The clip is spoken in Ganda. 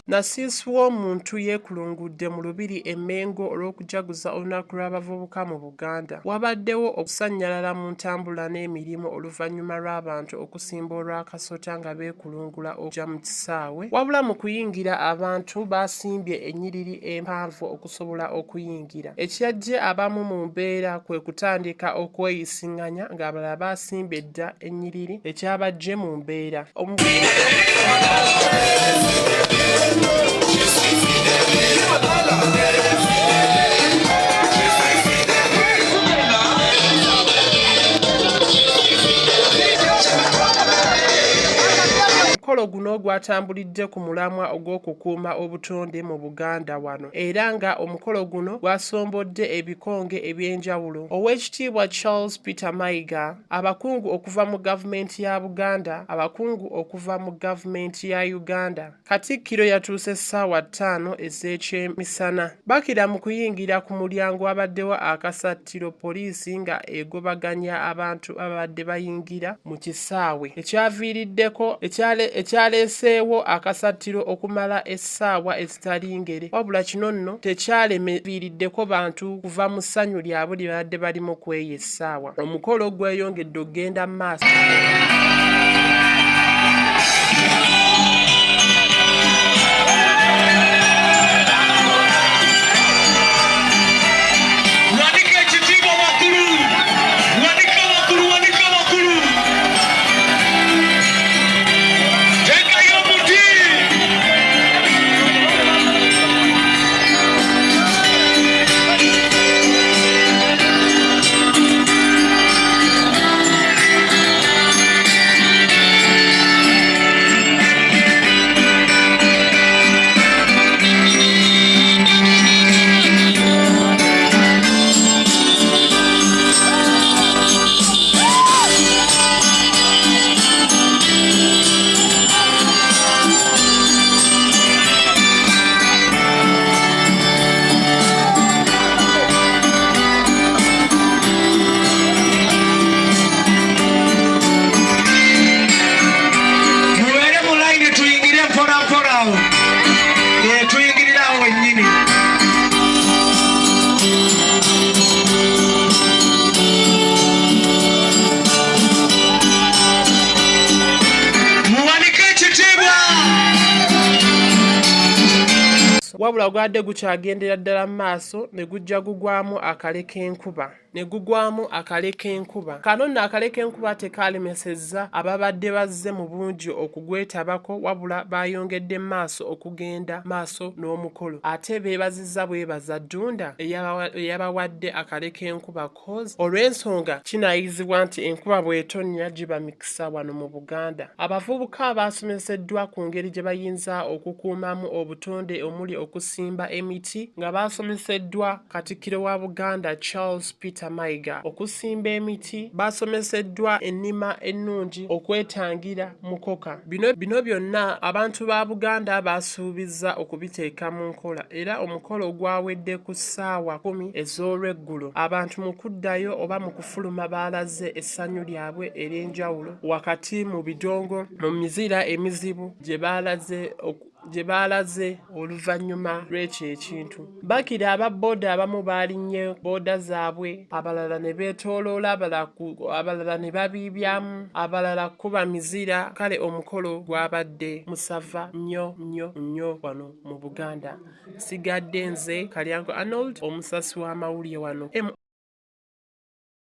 Nasinsi w'omuntu yeekulungudde mu Lubiri Emengo olw'okujaguza olunaku lw'abavubuka mu Buganda. Wabaddewo okusannyalala mu ntambula n'emirimu oluvannyuma lw'abantu okusimba olw'akasota nga beekulungula okujja mu kisaawe. Wabula mu kuyingira abantu baasimbye ennyiriri empanvu okusobola okuyingira. Ekyajje abamu mu mbeera kwe kutandika okweyisiŋŋanya ng'abalala baasimbye dda ennyiriri ekyabajje mu mbeera. Omukolo guno gwatambulidde ku mulamwa ogw'okukuuma obutonde mu Buganda wano era nga omukolo guno gwasombodde ebikonge eby'enjawulo. Oweekitiibwa Charles Peter Mayiga, abakungu okuva mu gavumenti ya Buganda, abakungu okuva mu gavumenti ya Uganda. Katikkiro yatuuse ssaawa 5 ez'ekyemisana. Bakira mu kuyingira ku mulyango wabaddewo akasattiro poliisi nga egobaganya abantu ababadde bayingira mu kisaawe. Ekyaviiriddeko ekyaleeseewo akasattiro okumala essaawa ezitali ngere. Wabula kino nno tekyalemeviiriddeko bantu kuva mu ssanyu lyabwe lye babadde balimu kw'eyo essaawa. Omukolo gweyongedde okugenda mu maaso. Wabula gwadde gukyagendera ddala mu maaso ne gujja gugwamu akale k'enkuba. Kano nno akale k'enkuba tekalemesezza ababadde bazze mu bungi okugwetabako, wabula bayongedde mu maaso okugenda maaso n'omukolo. Ate beebazizza bwebaza Ddunda eyabawadde akale k'enkuba cause olw'ensonga kinaayizibwa nti enkuba bw'etonnya giba mikisa wano mu Buganda. Abavubuka baasomeseddwa ku ngeri gye bayinza okukuumamu obutonde omuli okusimba emiti nga baasomeseddwa Katikkiro wa Buganda Charles Peter Mayiga. Okusimba emiti baasomeseddwa ennima ennungi okwetangira mukoka. Bino byonna abantu ba Buganda baasuubizza okubiteeka mu nkola era omukolo gwawedde ku ssaawa 10 ez'olweggulo. Abantu mu kuddayo oba mu kufuluma baalaze essanyu lyabwe ery'enjawulo wakati mu bidongo mu mizira emizibu gye baalaze oluvannyuma lw'ekyo ekintu. Bakira aba booda abamu baalinnye booda zaabwe, abalala ne beetooloola, abalala ne babiibyamu, abalala kuba mizira. Kale omukolo gwabadde musava nnyo wano mu Buganda. Sigadde nze Kalyango Arnold, omusasi w'amawulire wano.